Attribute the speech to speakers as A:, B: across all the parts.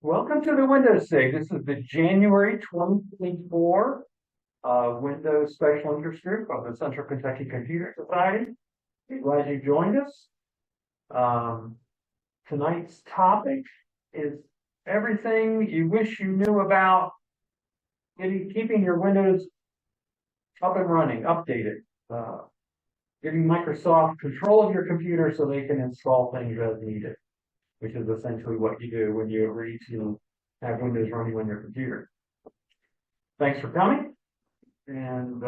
A: Welcome to the Windows SIG. This is the January 2024 Windows Special Interest Group of the Central Kentucky Computer Society. Glad you joined us. Tonight's topic is everything you wish you knew about keeping your Windows up and running, updated, giving Microsoft control of your computer so they can install things as needed, which is essentially what you do when you agree to have Windows running on your computer. Thanks for coming. And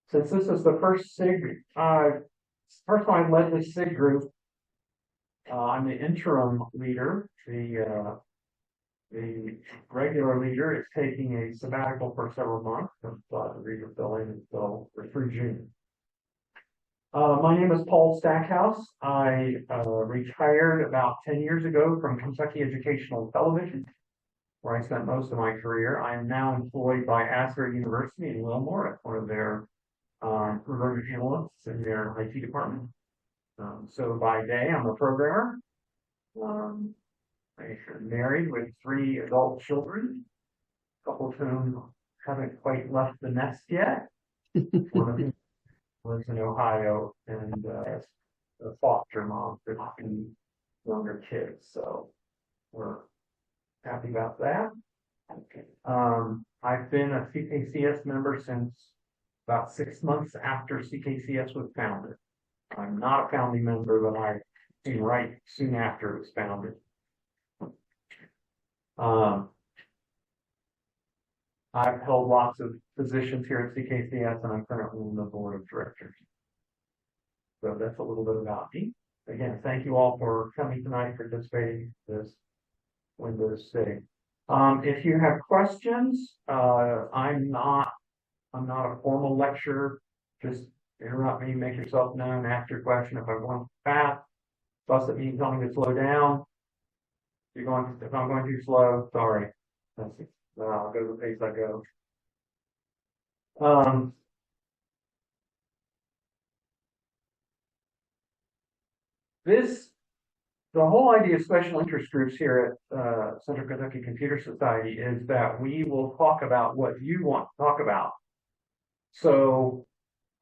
A: since this is the first SIG, first time I led this SIG group, I'm the interim leader. The regular leader is taking a sabbatical for several months, so the leader filling until through June. My name is Paul Stackhouse. I retired about 10 years ago from Kentucky Educational Television, where I spent most of my career. I am now employed by Asbury University in Wilmore as one of their program analysts in their IT department. So by day, I'm a programmer. I'm married with 3 adult children, a couple of whom haven't quite left the nest yet. One of them lives in Ohio and a foster mom for 2 younger kids, so we're happy about that. I've been a CKCS member since about 6 months after CKCS was founded. I'm not a founding member, but I came right soon after it was founded. I've held lots of positions here at CKCS, and I'm currently on the board of directors. So that's a little bit about me. Again, thank you all for coming tonight, participating in this Windows SIG. If you have questions, I'm not a formal lecturer. Just interrupt me, make yourself known, ask your question. If I'm going fast, plus it means telling me to slow down. If I'm going too slow, sorry. I'll go the pace I go. The whole idea of special interest groups here at Central Kentucky Computer Society is that we will talk about what you want to talk about. So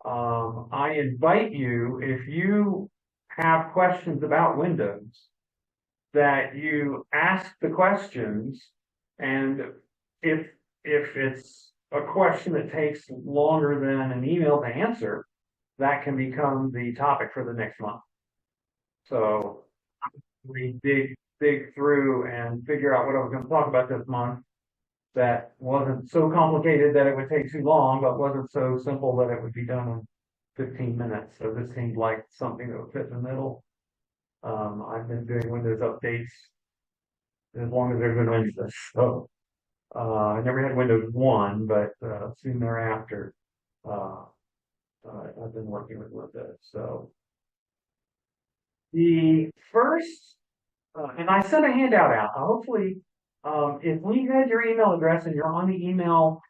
A: I invite you, if you have questions about Windows, that you ask the questions, and if it's a question that takes longer than an email to answer, that can become the topic for the next month. So we dig through and figure out what I was going to talk about this month that wasn't so complicated that it would take too long, but wasn't so simple that it would be done in 15 minutes. So this seemed like something that would fit in the middle. I've been doing Windows updates as long as there's been Windows. So I never had Windows 1, but soon thereafter, I've been working with Windows. So the first, and I sent a handout out. Hopefully, if we had your email address and you're on the email,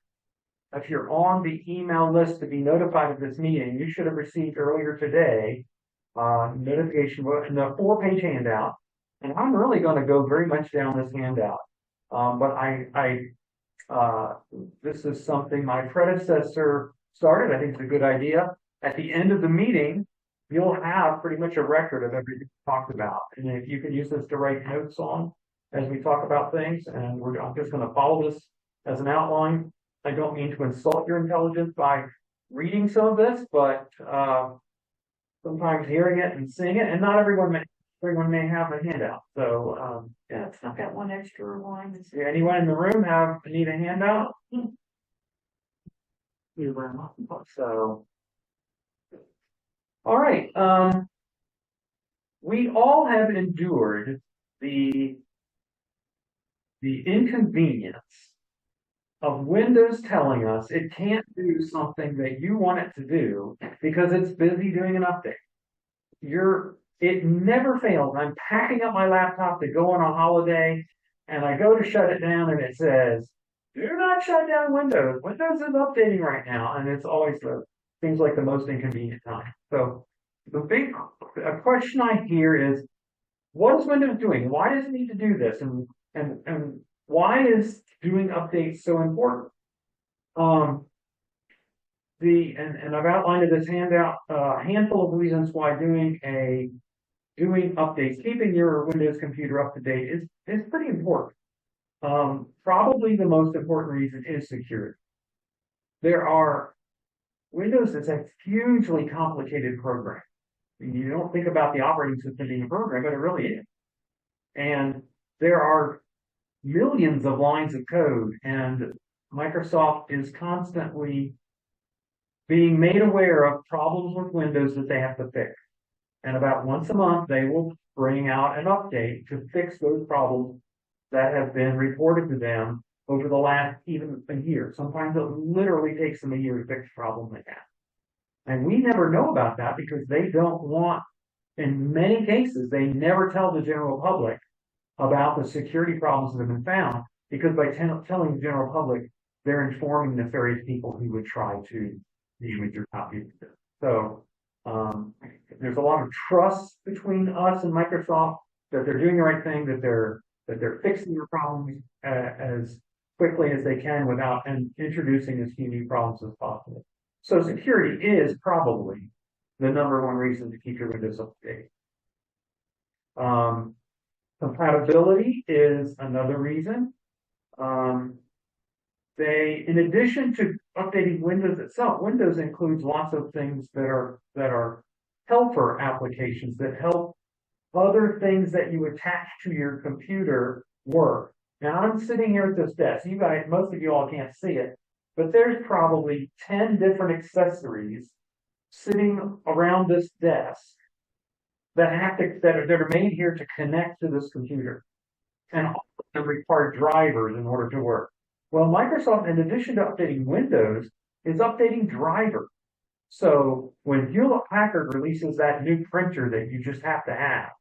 A: if you're on the email list to be notified of this meeting, you should have received earlier today notification in the 4-page handout. And I'm really going to go very much down this handout. But this is something my predecessor started. I think it's a good idea. At the end of the meeting, you'll have pretty much a record of everything we talked about. And if you can use this to write notes on as we talk about things, and I'm just going to follow this as an outline. I don't mean to insult your intelligence by reading some of this, but sometimes hearing it and seeing it, and not everyone may have a handout. So
B: yeah, it's not got one extra line.
A: Anyone in the room need a handout? So all right. We all have endured the inconvenience of Windows telling us it can't do something that you want it to do because it's busy doing an update. It never fails. I'm packing up my laptop to go on a holiday, and I go to shut it down, and it says, "Do not shut down Windows. Windows is updating right now," and it's always seems like the most inconvenient time. So the big question I hear is, what is Windows doing? Why does it need to do this? And And why is doing updates so important? And I've outlined in this handout a handful of reasons why doing updates, keeping your Windows computer up to date is pretty important. Probably the most important reason is security. Windows is a hugely complicated program. You don't think about the operating system being a program, but it really is. And there are millions of lines of code, and Microsoft is constantly being made aware of problems with Windows that they have to fix. And about once a month, they will bring out an update to fix those problems that have been reported to them over the last even a year. Sometimes it literally takes them a year to fix a problem they have. And we never know about that because they don't want, in many cases, they never tell the general public about the security problems that have been found, because by telling the general public, they're informing nefarious people who would try to damage your computer. So there's a lot of trust between us and Microsoft that they're doing the right thing, that they're fixing your problems as quickly as they can without and introducing as few new problems as possible. So security is probably the number one reason to keep your Windows up to date. Compatibility is another reason. In addition to updating Windows itself, Windows includes lots of things that are helper applications that help other things that you attach to your computer work. Now I'm sitting here at this desk. You guys, most of you all can't see it, but there's probably 10 different accessories sitting around this desk that are made here to connect to this computer. And all of them require drivers in order to work. Well, Microsoft, in addition to updating Windows, is updating drivers. So when Hewlett-Packard releases that new printer that you just have to have,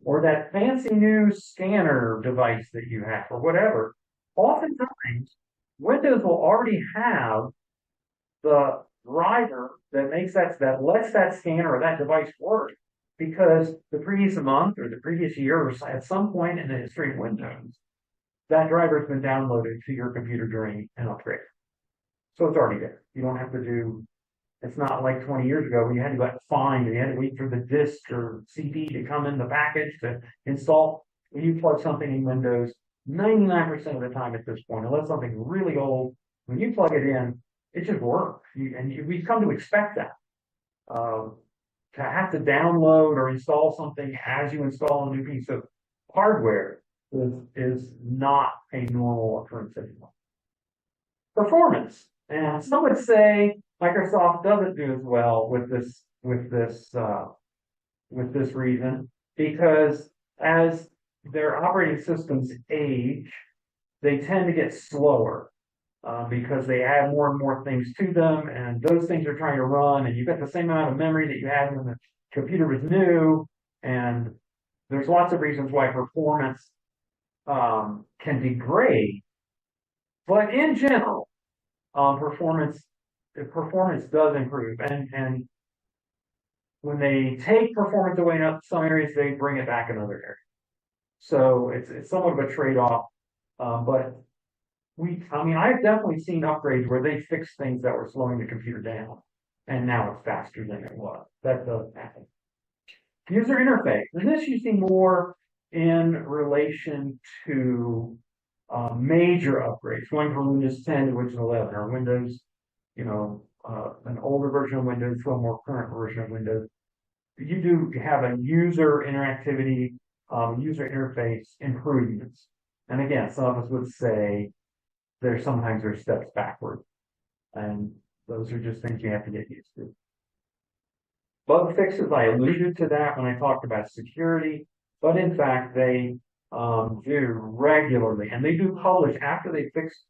A: or that fancy new scanner device that you have, or whatever, oftentimes Windows will already have the driver that lets that scanner or that device work, because the previous month or the previous year or at some point in the history of Windows, that driver has been downloaded to your computer during an upgrade. So it's already there. You don't have to it's not like 20 years ago when you had to go out and find, and you had to wait for the disk or CD to come in the package to install. When you plug something in Windows, 99% of the time at this point, unless something's really old, when you plug it in, it just works. We've come to expect that. To have to download or install something as you install a new piece of hardware is not a normal occurrence anymore. Performance, and some would say Microsoft doesn't do as well with this reason, because as their operating systems age, they tend to get slower because they add more and more things to them, and those things are trying to run, and you've got the same amount of memory that you had when the computer was new, and there's lots of reasons why performance can degrade. But in general, performance does improve, and when they take performance away in some areas, they bring it back in other areas. So it's somewhat of a trade-off, but I've definitely seen upgrades where they fixed things that were slowing the computer down, and now it's faster than it was. That does happen. User interface, and this you see more in relation to major upgrades, going from Windows 10 to Windows 11, or Windows, an older version of Windows to a more current version of Windows. You do have a user interactivity, user interface improvements. And again, some of us would say sometimes there's steps backward, and those are just things you have to get used to. Bug fixes, I alluded to that when I talked about security, but in fact they do regularly, and they do publish after they fix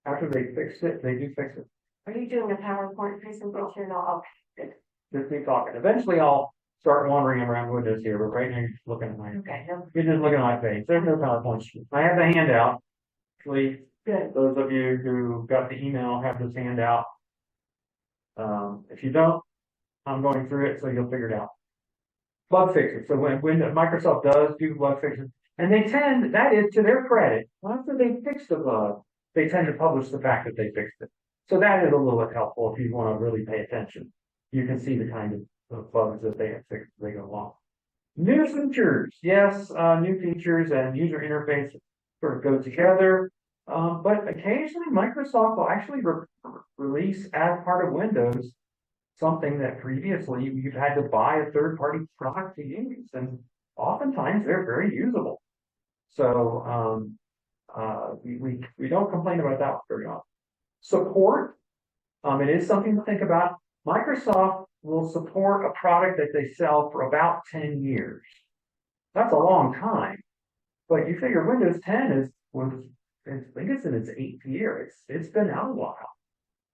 A: it. They do fix it.
B: Are you doing a PowerPoint presentation? No, okay.
A: Just me talking. Eventually, I'll start wandering around Windows here, but right now you're just looking at my.
B: Okay.
A: You're just looking at my page. There's no PowerPoint. I have the handout. Please, those of you who got the email have this handout. If you don't, I'm going through it, so you'll figure it out. Bug fixes. So when Microsoft does do bug fixes, And they tend, that is to their credit, after they fix the bug, they tend to publish the fact that they fixed it. So that is a little bit helpful if you want to really pay attention. You can see the kind of bugs that they have fixed as they go along. New features, yes, new features and user interface sort of go together. But occasionally Microsoft will actually release as part of Windows something that previously you've had to buy a third-party product to use, and oftentimes they're very usable. So we don't complain about that very often. Support, it is something to think about. Microsoft will support a product that they sell for about 10 years. That's a long time. But you figure Windows 10 I think it's in its 8th year. It's been out a while.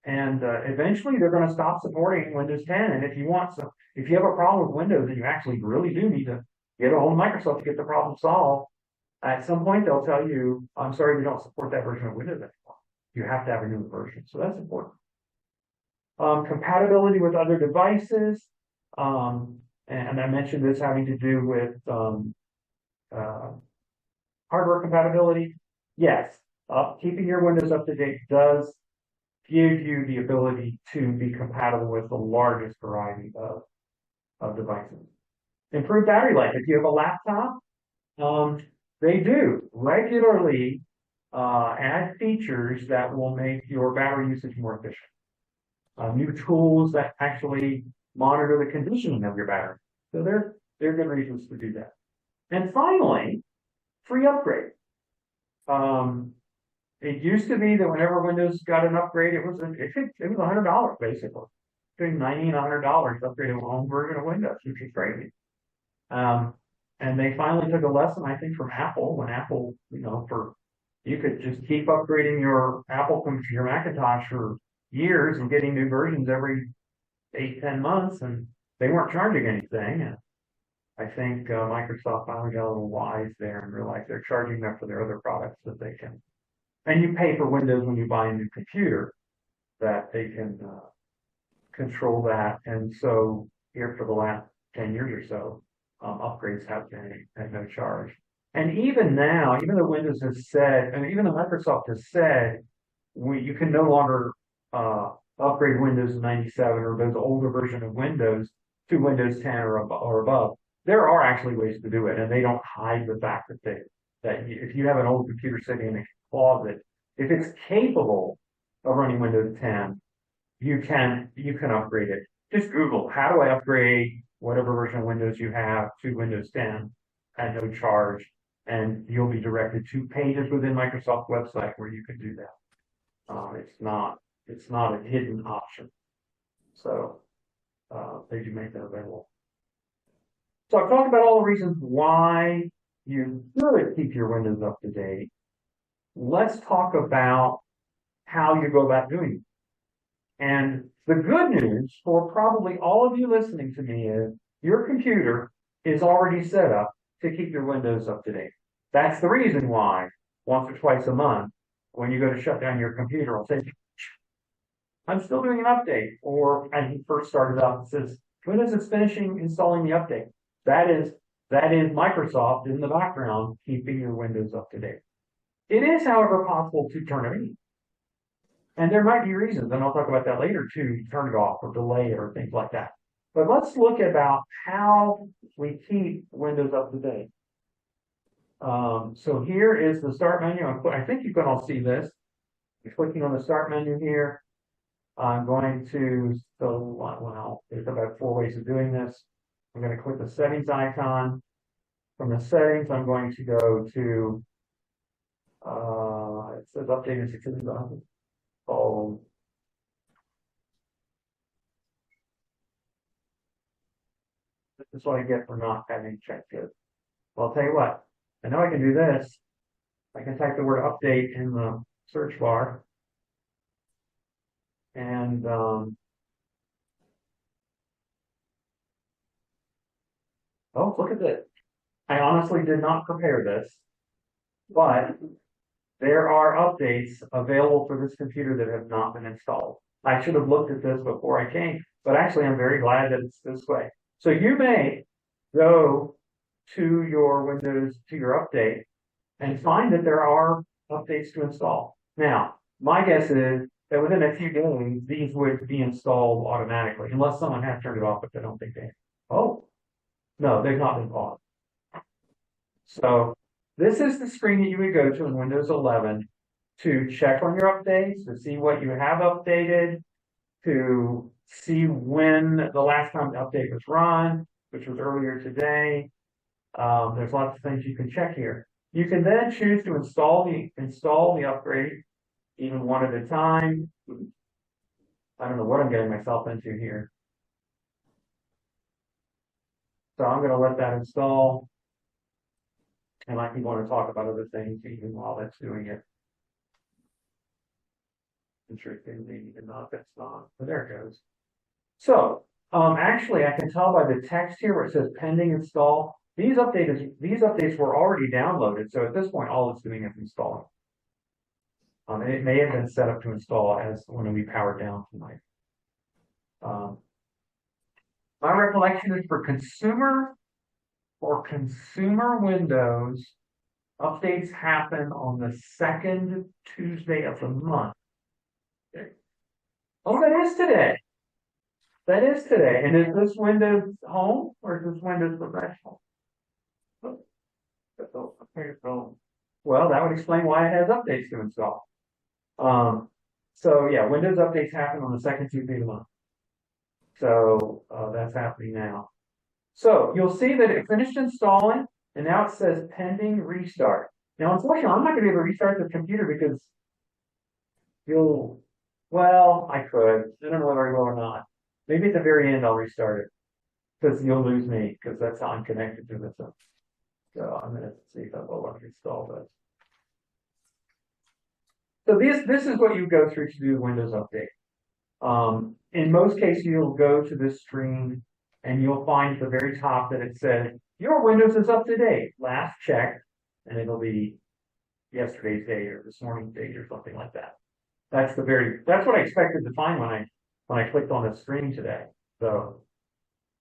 A: And eventually they're going to stop supporting Windows 10. And if you have a problem with Windows and you actually really do need to get a hold of Microsoft to get the problem solved, at some point they'll tell you, I'm sorry, we don't support that version of Windows anymore. You have to have a new version. So that's important. Compatibility with other devices. And I mentioned this having to do with hardware compatibility. Yes, keeping your Windows up to date does give you the ability to be compatible with the largest variety of devices. Improved battery life. If you have a laptop, they do regularly add features that will make your battery usage more efficient. New tools that actually monitor the conditioning of your battery. So they're good reasons to do that. And finally, free upgrade. It used to be that whenever Windows got an upgrade, it was $100 basically, between $90 and $100 to upgrade a home version of Windows, which is crazy. And they finally took a lesson, I think, from Apple when Apple, you could just keep upgrading your your Macintosh for years and getting new versions every 8-10 months, and they weren't charging anything. And I think Microsoft finally got a little wise there and realized they're charging them for their other products that they can. And you pay for Windows when you buy a new computer, that they can control that. And so here for the last 10 years or so, upgrades have been at no charge. And even now, even though Windows has said, and even though Microsoft has said, you can no longer upgrade Windows 97 or those older version of Windows to Windows 10 or above. There are actually ways to do it, and they don't hide the fact that if you have an old computer sitting in a closet, if it's capable of running Windows 10, you can upgrade it. Just Google, how do I upgrade whatever version of Windows you have to Windows 10 at no charge, and you'll be directed to pages within Microsoft website where you can do that. It's not a hidden option. So they do make that available. So I've talked about all the reasons why you should keep your Windows up to date. Let's talk about how you go about doing it. And the good news for probably all of you listening to me is your computer is already set up to keep your Windows up to date. That's the reason why once or twice a month, when you go to shut down your computer, I'll say, I'm still doing an update. Or as you first started up, it says, Windows is finishing installing the update. That is Microsoft in the background keeping your Windows up to date. It is, however, possible to turn it on. And there might be reasons, and I'll talk about that later, to turn it off or delay it or things like that. But let's look about how we keep Windows up to date. So here is the Start menu. I think you can all see this. You're clicking on the Start menu here. I'm going to, there's about 4 ways of doing this. I'm going to click the Settings icon. From the Settings, I'm going to go to, it says Update and Security. Oh, this is what I get for not having checked it. Well, I'll tell you what, I know I can do this. I can type the word update in the search bar. And oh, look at this. I honestly did not prepare this, but there are updates available for this computer that have not been installed. I should have looked at this before I came, but actually I'm very glad that it's this way. So you may go to your Windows, to your update, and find that there are updates to install. Now, my guess is that within a few days, these would be installed automatically, unless someone has turned it off, but I don't think they. Oh, no, they've not been paused. So this is the screen that you would go to in Windows 11 to check on your updates, to see what you have updated, to see when the last time the update was run, which was earlier today. There's lots of things you can check here. You can then choose to install the upgrade, even one at a time. I don't know what I'm getting myself into here. So I'm going to let that install. And I can go on and talk about other things even while that's doing it. Interestingly, enough, it's not. But there it goes. So actually, I can tell by the text here where it says pending install. These updates were already downloaded. So at this point, all it's doing is installing. And it may have been set up to install as when we powered down tonight. My recollection is for consumer Windows, updates happen on the second Tuesday of the month. Oh, that is today. That is today. And is this Windows Home or is this Windows Professional? Well, that would explain why it has updates to install. So yeah, Windows updates happen on the second Tuesday of the month. So that's happening now. So you'll see that it finished installing, and now it says pending restart. Now, unfortunately, I'm not going to be able to restart the computer because well, I could. I don't know whether I will or not. Maybe at the very end I'll restart it because you'll lose me because that's how I'm connected to this. So I'm going to see if I will install this. So this is what you go through to do the Windows update. In most cases, you'll go to this screen and you'll find at the very top that it says, your Windows is up to date, last checked, and it'll be yesterday's date or this morning's date or something like that. That's what I expected to find when I clicked on the screen today. So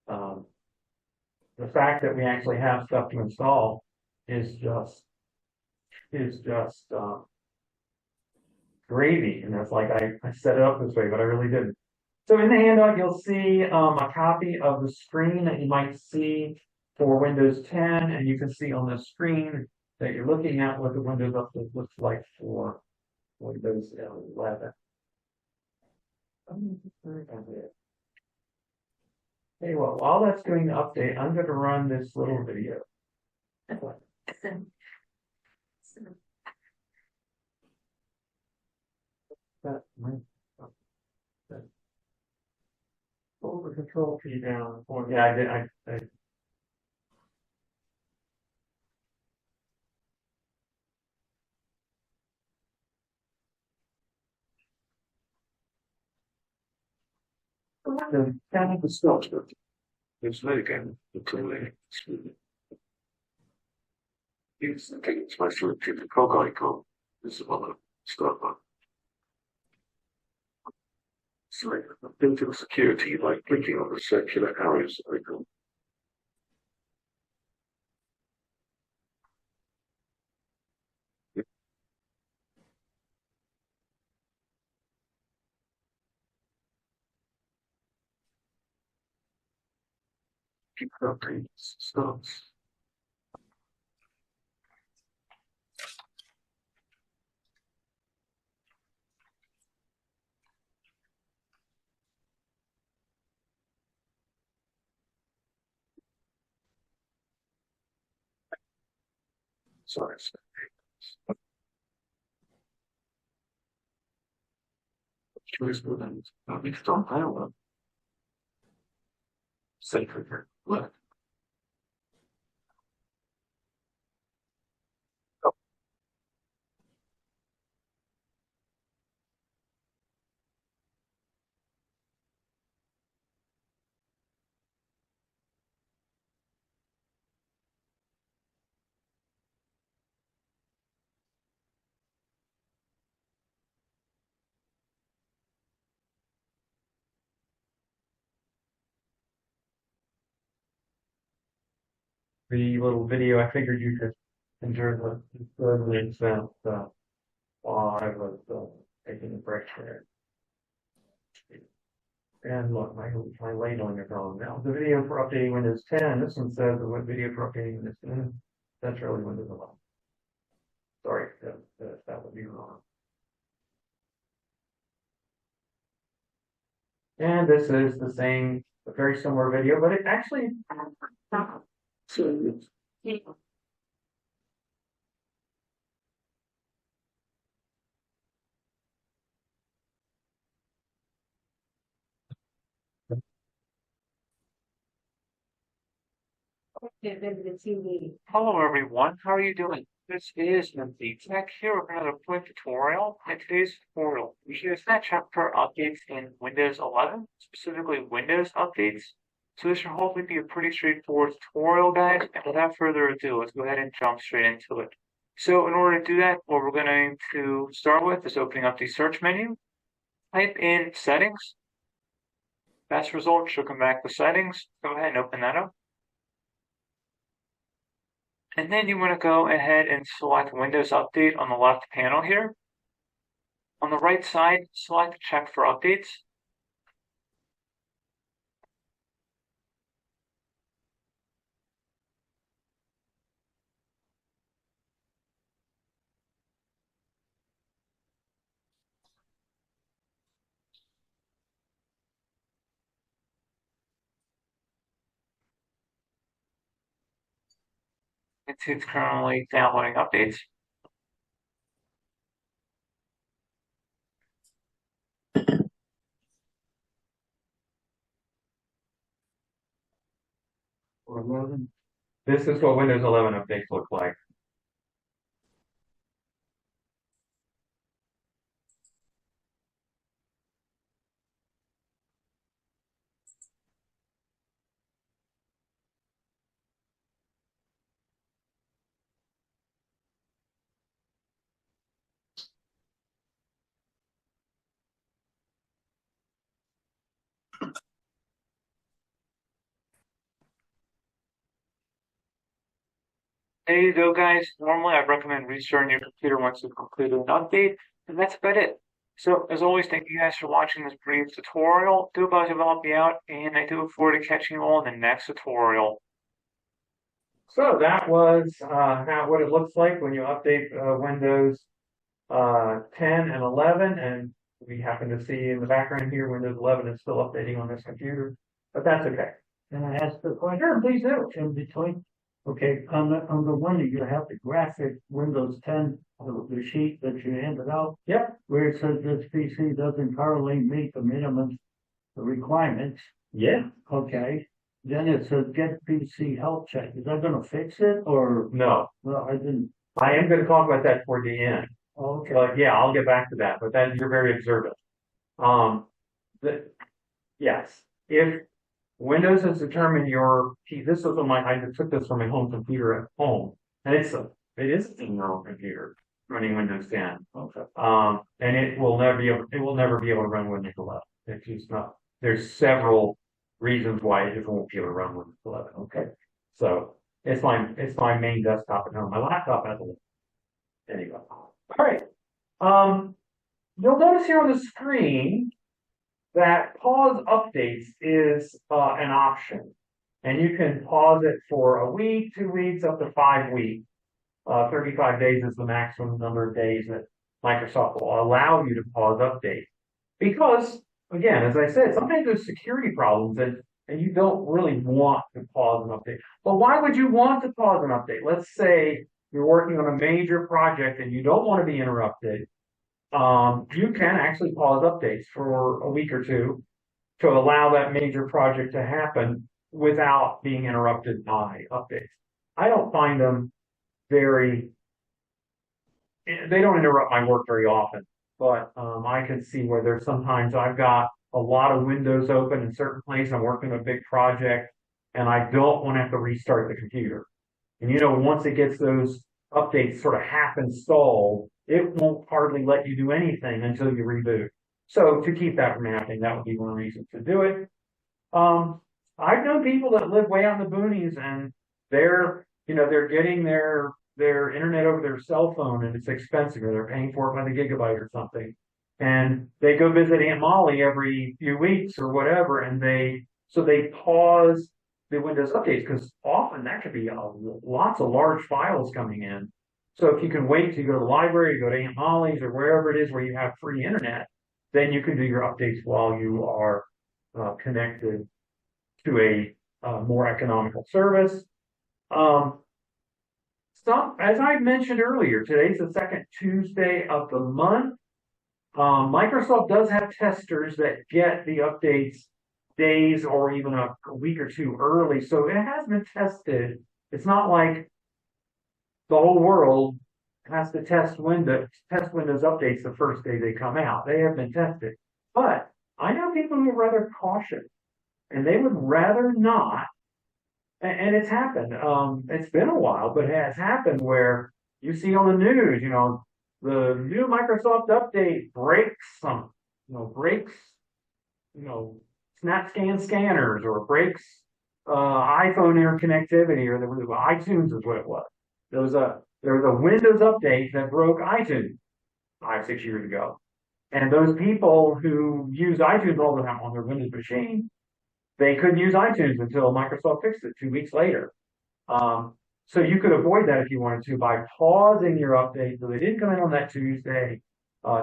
A: the fact that we actually have stuff to install is just gravy. And it's like I set it up this way, but I really didn't. So in the handout, you'll see a copy of the screen that you might see for Windows 10, and you can see on the screen that you're looking at what the Windows update looks like for Windows 11. Okay, well, while that's doing the update, I'm going to run this little video. Hold the control key down. Well, yeah, I did. I the kind of the stuff. It's late again. It's late. It's my first trip to Coco icon. This is all the stuff. So I've been to security by clicking on the circular arrows icon. Keep updates starts. Sorry. Choice buttons. We don't have one. Save trigger. Look. the little video, I figured you could enjoy the links that while I was taking a break there. And look, my labeling is wrong now. The video for updating Windows 10. This one says the video for updating Windows 10. That's really Windows 11. Sorry, that would be wrong. And this is the same, a very similar video, but it actually.
C: Hello everyone, how are you doing? This is the Tech here with another quick tutorial. In today's tutorial, we should check for updates in Windows 11, specifically Windows updates. So this should hopefully be a pretty straightforward tutorial, guys. And without further ado, let's go ahead and jump straight into it. So in order to do that, what we're going to start with is opening up the search menu. Type in settings. Best result should come back with settings. Go ahead and open that up. And then you want to go ahead and select Windows Update on the left panel here. On the right side, select Check for Updates. It's currently downloading updates.
A: This is what Windows 11 updates look like.
C: There you go, guys. Normally, I recommend restarting your computer once you've completed an update, and that's about it. So, as always, thank you guys for watching this brief tutorial. Do hope it helped me out, and I do look forward to catching you all in the next tutorial.
A: So that was what it looks like when you update Windows 10 and 11, and we happen to see in the background here Windows 11 is still updating on this computer, but that's okay.
D: Can I ask the question?
A: Sure, please do.
D: In between? Okay, on the one that you have the graphic Windows 10, the sheet that you handed out.
A: Yep.
D: Where it says this PC doesn't currently meet the minimum requirements.
A: Yeah.
D: Okay. Then it says get PC health check. Is that gonna fix it or?
A: No.
D: Well, I didn't.
A: I am going to talk about that toward the end.
D: Okay.
A: But yeah, I'll get back to that. But that you're very observant. Yes, if Windows has determined this was on I took this from my home computer at home, and it is a 10-year-old computer running Windows 10.
D: Okay.
A: And it will never be able to run Windows 11. It's just not. There's several reasons why it won't be able to run Windows 11. Okay, so it's my main desktop at home. My laptop has a anyway. All right. You'll notice here on the screen that pause updates is an option, and you can pause it for a week, 2 weeks, up to 5 weeks. 35 days is the maximum number of days that Microsoft will allow you to pause updates. Because, again, as I said, sometimes there's security problems and you don't really want to pause an update. But why would you want to pause an update? Let's say you're working on a major project and you don't want to be interrupted. You can actually pause updates for a week or two to allow that major project to happen without being interrupted by updates. I don't find them they don't interrupt my work very often, but I can see where there's sometimes I've got a lot of windows open in certain places. I'm working on a big project and I don't want to have to restart the computer. And once it gets those updates sort of half installed, it won't hardly let you do anything until you reboot. So to keep that from happening, that would be one reason to do it. I've known people that live way out in the boonies and they're getting their internet over their cell phone and it's expensive, or they're paying for it by the gigabyte or something. And they go visit Aunt Molly every few weeks or whatever, and they pause the Windows updates because often that could be lots of large files coming in. So if you can wait to go to the library, go to Aunt Molly's or wherever it is where you have free internet, then you can do your updates while you are connected to a more economical service. As I mentioned earlier, today's the second Tuesday of the month. Microsoft does have testers that get the updates days or even a week or two early, so it has been tested. It's not like the whole world has to test Windows updates the first day they come out. They have been tested. But I know people who are rather cautious, and they would rather not. And it's happened. It's been a while, but it has happened where you see on the news, the new Microsoft update breaks, SnapScan scanners, or breaks iPhone interconnectivity, or the iTunes is what it was. There was a Windows update that broke iTunes 5, 6 years ago. And those people who use iTunes all the time on their Windows machine, they couldn't use iTunes until Microsoft fixed it 2 weeks later. So you could avoid that if you wanted to by pausing your update so they didn't come in on that Tuesday,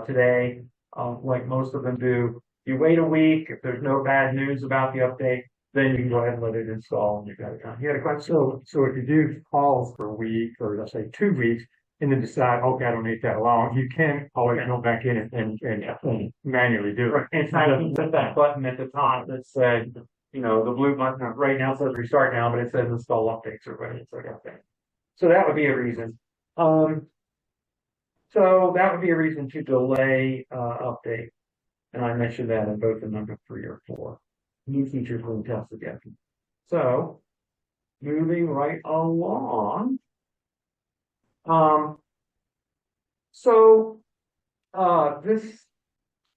A: today, like most of them do. You wait a week. If there's no bad news about the update, then you can go ahead and let it install and you've got it done. You had a question?
E: So if you do pause for a week, or let's say 2 weeks, and then decide, okay, I don't need that long, you can always go back in and manually do it.
A: Right. And I can put that button at the top that said, the blue button right now says restart now, but it says install updates or whatever. It's like update. So that would be a reason. So that would be a reason to delay update. And I mentioned that in both the number 3 or 4. New features will test again. So moving right along.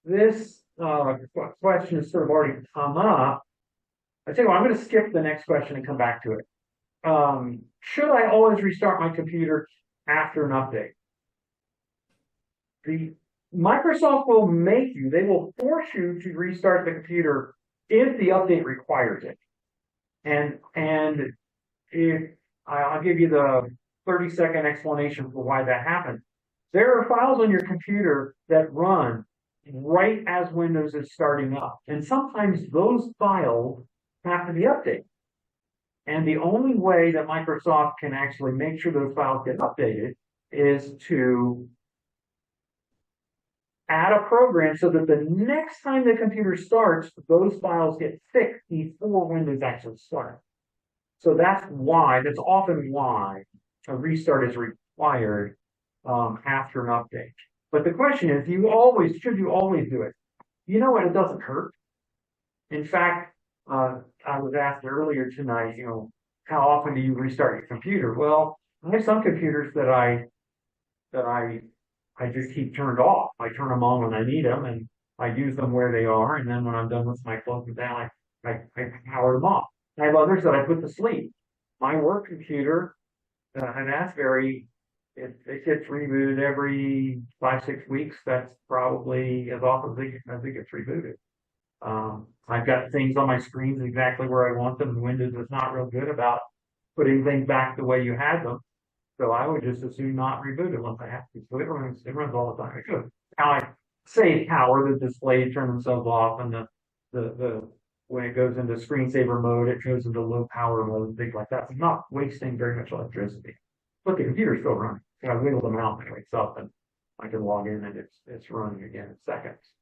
A: This question has sort of already come up. I tell you what, I'm going to skip the next question and come back to it. Should I always restart my computer after an update? Microsoft will they will force you to restart the computer if the update requires it. And if I'll give you the 30-second explanation for why that happens. There are files on your computer that run right as Windows is starting up. And sometimes those files have to be updated. And the only way that Microsoft can actually make sure those files get updated is to add a program so that the next time the computer starts, those files get fixed before Windows actually starts. So that's often why a restart is required after an update. But the question is, should you always do it? You know what? It doesn't hurt. In fact, I was asked earlier tonight, how often do you restart your computer? Well, I have some computers that I just keep turned off. I turn them on when I need them, and I use them where they are. And then when I'm done with my closing down, I power them off. I have others that I put to sleep. My work computer, an Asbury, it gets rebooted every 5, 6 weeks. That's probably as often as it gets rebooted. I've got things on my screens exactly where I want them, and Windows is not real good about putting things back the way you had them. So I would just assume not reboot it once I have to. So it runs all the time. It could. How I save power, the displays turn themselves off, and the when it goes into screensaver mode, it goes into low power mode, things like that. It's not wasting very much electricity. But the computer's still running. So I wiggle them out and it wakes up, and I can log in and it's running again in seconds.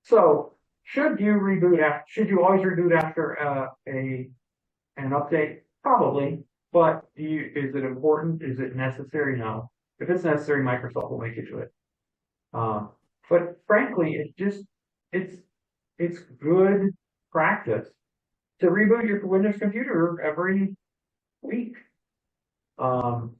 A: So should you always reboot after an update? Probably. But is it important? Is it necessary? No. If it's necessary, Microsoft will make you do it. But frankly, it's good practice to reboot your Windows computer every week. Microsoft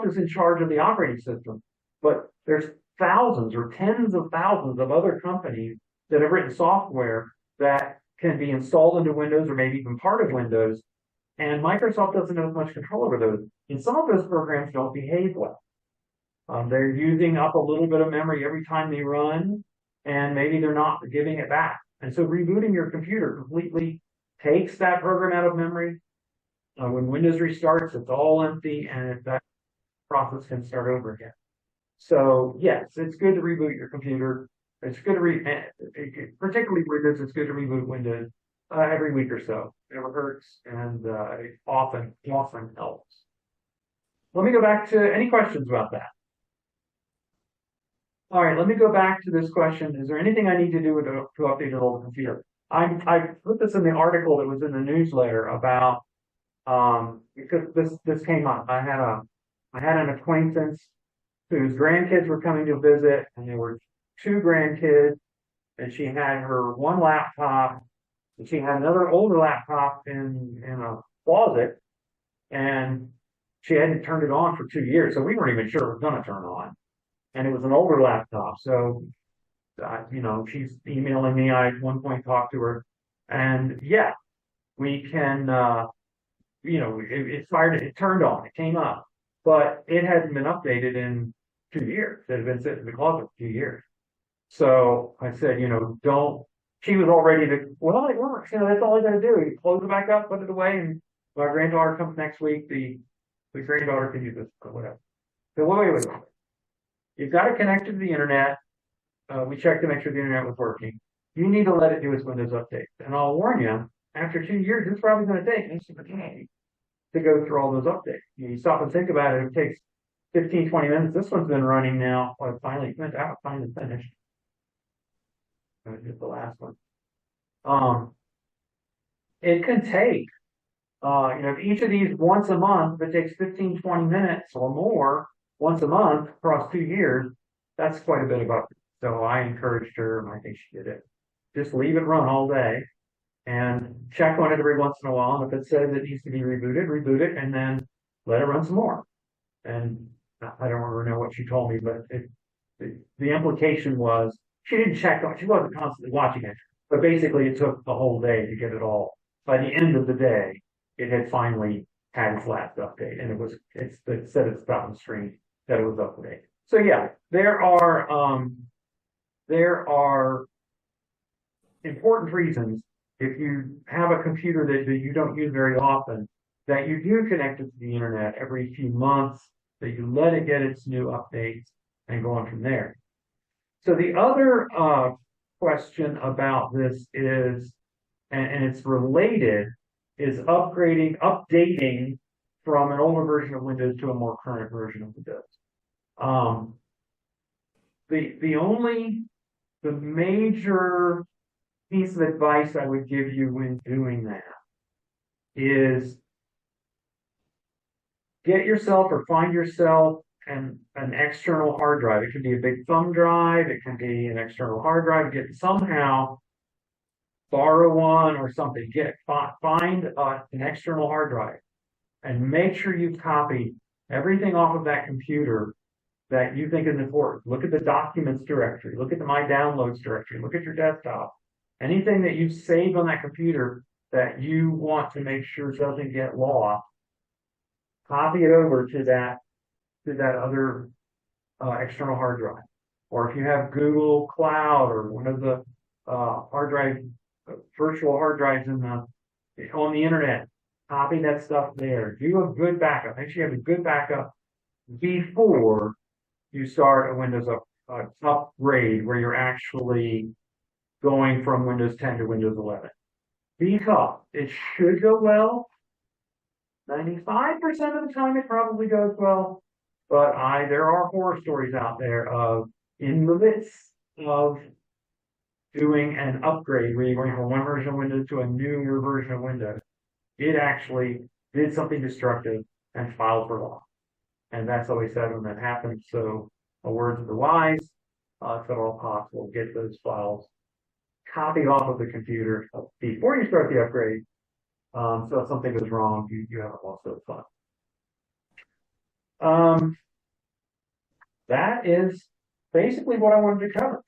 A: is in charge of the operating system, but there's thousands or tens of thousands of other companies that have written software that can be installed into Windows or maybe even part of Windows. And Microsoft doesn't have much control over those. And some of those programs don't behave well. They're using up a little bit of memory every time they run, and maybe they're not giving it back. And so rebooting your computer completely takes that program out of memory. When Windows restarts, it's all empty, and that process can start over again. So yes, it's good to reboot your computer. It's good to particularly Windows. It's good to reboot Windows every week or so. It never hurts, and it often helps. Let me go back to any questions about that. All right, let me go back to this question. Is there anything I need to do to update an old computer? I put this in the article that was in the newsletter about because this came up. I had an acquaintance whose grandkids were coming to visit, and there were two grandkids, and she had her one laptop, and she had another older laptop in a closet, and she hadn't turned it on for 2 years, so we weren't even sure it was going to turn on. And it was an older laptop, so she's emailing me. I at one point talked to her, and yeah, we can. It fired. It turned on. It came up, but it hadn't been updated in 2 years. It had been sitting in the closet for 2 years. So I said, don't. She was all ready to. Well, it works. That's all I got to do. You close it back up, put it away, and my granddaughter comes next week. The granddaughter can use this or whatever. So wait. You've got to connect to the internet. We checked to make sure the internet was working. You need to let it do its Windows updates. And I'll warn you, after 2 years, it's probably going to take to go through all those updates. You stop and think about it. It takes 15, 20 minutes. This one's been running now. Well, finally finished. Just the last one. It can take, each of these once a month, if it takes 15, 20 minutes or more, once a month across 2 years, that's quite a bit of update. So I encouraged her, and I think she did it. Just leave it run all day and check on it every once in a while. And if it says it needs to be rebooted, reboot it, and then let it run some more. And I don't remember know what she told me, but the implication was she didn't check on it. She wasn't constantly watching it, but basically it took the whole day to get it all. By the end of the day, it had finally had its last update, and it said it's about on the screen that it was updated. So yeah, there are important reasons if you have a computer that you don't use very often, that you do connect it to the internet every few months, that you let it get its new updates and go on from there. So the other question about this is, and it's related, is updating from an older version of Windows to a more current version of Windows. The major piece of advice I would give you when doing that is get yourself or find yourself an external hard drive. It can be a big thumb drive. It can be an external hard drive. Somehow borrow one or something. Find an external hard drive and make sure you copy everything off of that computer that you think is important. Look at the documents directory. Look at the My Downloads directory. Look at your desktop. Anything that you've saved on that computer that you want to make sure doesn't get lost, copy it over to that other external hard drive. Or if you have Google Cloud or one of the virtual hard drives on the internet, copy that stuff there. Do a good backup. Make sure you have a good backup before you start a Windows upgrade where you're actually going from Windows 10 to Windows 11. Because it should go well. 95% of the time it probably goes well. But there are horror stories out there of, in the midst of doing an upgrade where you're going from one version of Windows to a newer version of Windows, it actually did something destructive and filed for loss. And that's always said when that happens. So a word to the wise, if at all possible, get those files copied off of the computer before you start the upgrade. So if something goes wrong, you haven't lost those files. That is basically what I wanted to cover.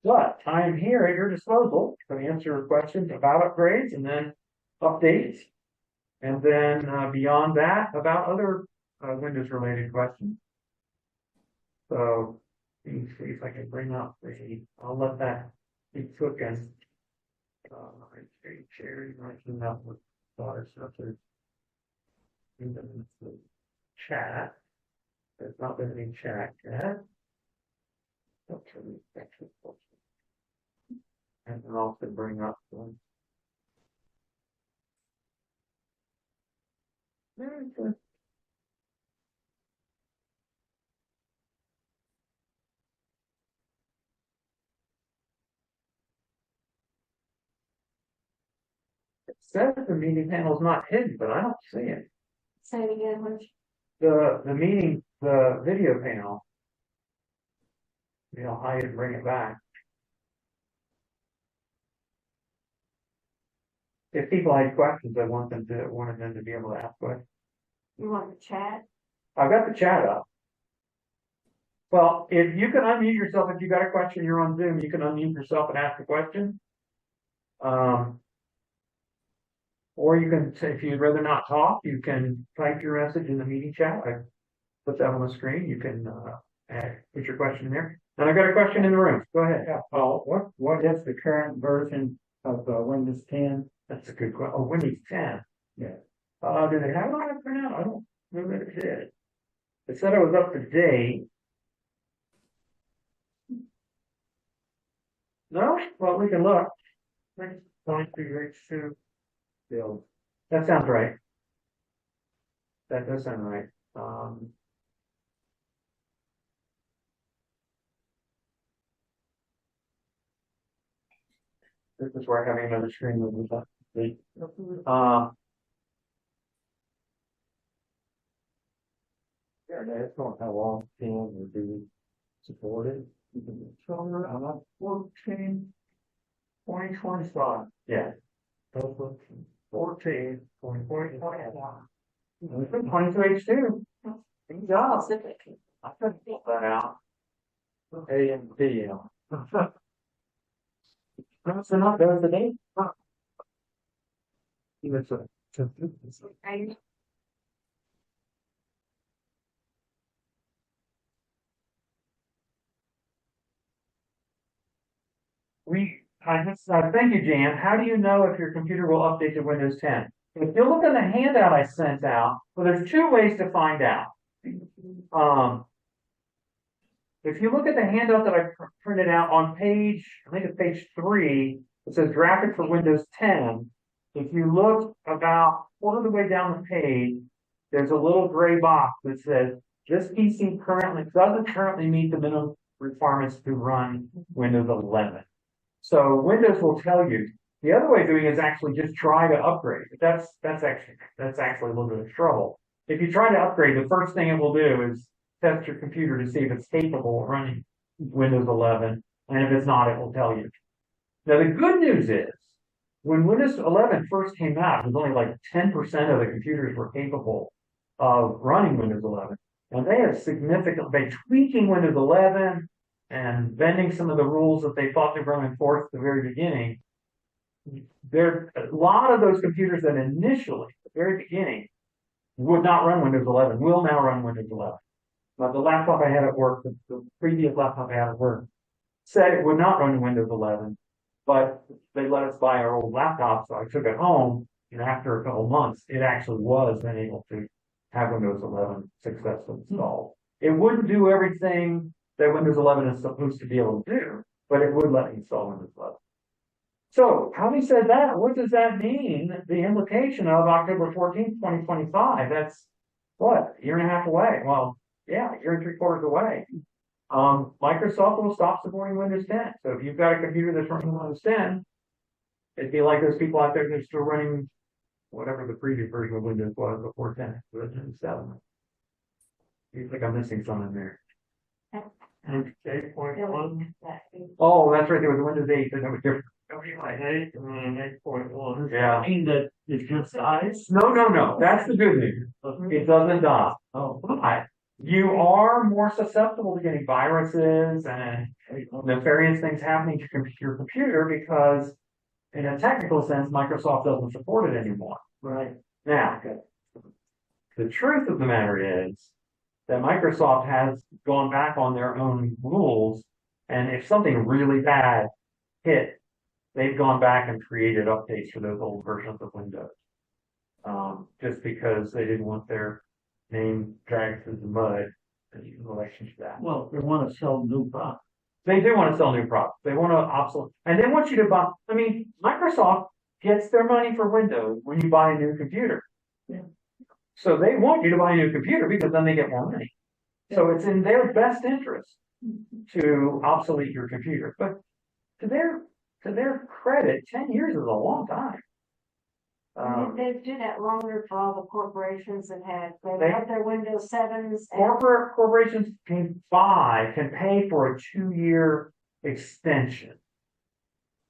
A: But I am here at your disposal to answer questions about upgrades and then updates. And then beyond that, about other Windows related questions. So let me see if I can bring up I'll let that be cooking. Sharing, writing up with stuff to chat. There's not been any chat yet. And then also bring up one. Very good. It says the meeting panel is not hidden, but I don't see it.
B: Say it again, Rich.
A: The video panel. I'll hide it and bring it back. If people had questions, I wanted them to be able to ask questions.
B: You want the chat?
A: I've got the chat up. Well, if you can unmute yourself, if you got a question, you're on Zoom, you can unmute yourself and ask a question. Or you can, if you'd rather not talk, you can type your message in the meeting chat. I put that on the screen. You can put your question in there. And I've got a question in the room. Go ahead.
D: Yeah, what is the current version of Windows 10?
A: That's a good question. Oh, Windows 10.
D: Yeah.
A: Do they have it on it for now? I don't know that it did. It said it was up to date. No? Well, we can look. 23H2 build. That sounds right. That does sound right. This is where having another screen would be yeah, that's not how long 10 would be supported. 14, 2025. Yeah. 14, 2025. 22H2. Good job.
B: Specific.
A: I couldn't pull that out. A and B. So not there was a date. That's a.
B: Right.
A: Thank you, Jan. How do you know if your computer will update to Windows 10? If you look at the handout I sent out, well, there's two ways to find out. If you look at the handout that I printed out on page, I think it's page 3, it says drafted for Windows 10. If you look about quarter of the way down the page, there's a little gray box that says this PC doesn't currently meet the minimum requirements to run Windows 11. So Windows will tell you. The other way of doing it is actually just try to upgrade. But that's actually a little bit of trouble. If you try to upgrade, the first thing it will do is test your computer to see if it's capable of running Windows 11, and if it's not, it will tell you. Now the good news is, when Windows 11 first came out, it was only like 10% of the computers were capable of running Windows 11, and they have by tweaking Windows 11 and bending some of the rules that they thought they were going to enforce at the very beginning. There a lot of those computers that initially, at the very beginning, would not run Windows 11, will now run Windows 11. Now, the laptop I had at work, the previous laptop I had at work, said it would not run Windows 11, but they let us buy our old laptop, so I took it home, and after a couple of months, it actually was then able to have Windows 11 successfully installed. It wouldn't do everything that Windows 11 is supposed to be able to do, but it would let me install Windows 11. So, having said that, what does that mean? The implication of October 14th, 2025, that's what, a year and a half away? Well, yeah, a year and 3/4 away. Microsoft will stop supporting Windows 10. So if you've got a computer that's running Windows 10, it'd be like those people out there that are still running whatever the previous version of Windows was before 10, Windows 7. You think I'm missing something there?
D: And 8.1.
A: Oh, that's right. There was a Windows 8 that was different.
D: 8 and 8.1.
A: Yeah.
D: I mean that it just dies.
A: No. That's the good news. It doesn't die.
D: Oh.
A: But you are more susceptible to getting viruses and nefarious things happening to your computer because, in a technical sense, Microsoft doesn't support it anymore.
D: Right.
A: Now, the truth of the matter is that Microsoft has gone back on their own rules, and if something really bad hit, they've gone back and created updates for those old versions of Windows. Just because they didn't want their name dragged through the mud in relation to that.
D: Well, they want to sell new products.
A: They do want to sell new products. They want to obsolete, and they want you to buy. I mean, Microsoft gets their money for Windows when you buy a new computer.
D: Yeah.
A: So they want you to buy a new computer because then they get more money. So it's in their best interest to obsolete your computer. But to their credit, 10 years is a long time.
B: They do that longer for all the corporations that
A: They-
B: have their Windows 7s. And
A: Corporations can pay for a 2-year extension.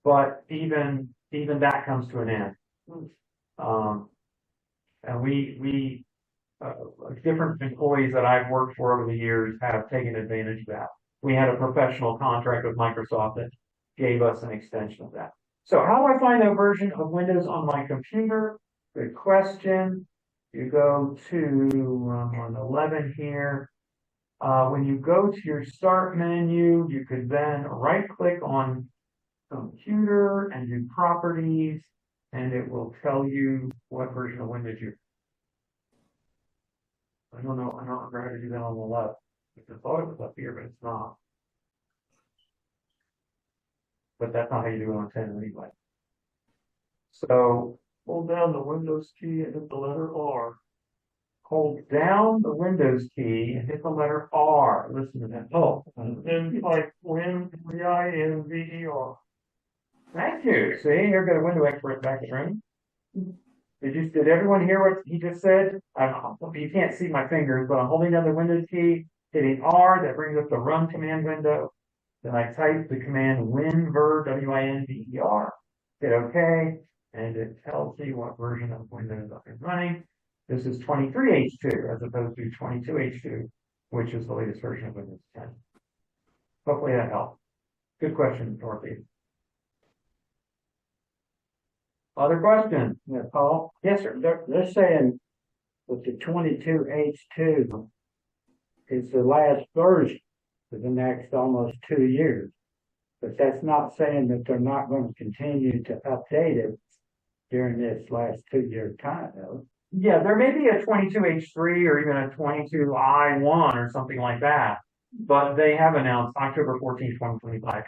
A: But even that comes to an end. And we different employees that I've worked for over the years have taken advantage of that. We had a professional contract with Microsoft that gave us an extension of that. So how do I find a version of Windows on my computer? Good question. You go to on 11 here. When you go to your start menu, you could then right click on computer and do properties, and it will tell you what version of Windows you're. I don't know. I don't remember how to do that on the left. I thought it was up here, but it's not. But that's not how you do it on 10 anyway. So
D: Hold down the Windows key and hit the letter R.
A: hold down the Windows key and hit the letter R. Listen to that. Oh,
D: Then type WinVer.
A: thank you. See, you're got a window expert back in the room. Did everyone hear what he just said? You can't see my fingers, but I'm holding down the Windows key, hitting R, that brings up the run command window. Then I type the command WinVer, WinVer, hit OK, and it tells me what version of Windows I'm running. This is 23H2 as opposed to 22H2, which is the latest version of Windows 10. Hopefully that helped. Good question, Dorothy. Other questions?
D: Yeah, Paul,
A: Yes, sir.
D: they're saying that the 22H2 is the last version for the next almost 2 years. But that's not saying that they're not going to continue to update it during this last 2-year time, though.
A: Yeah, there may be a 22H3 or even a 22I1 or something like that, but they have announced October 14, 2025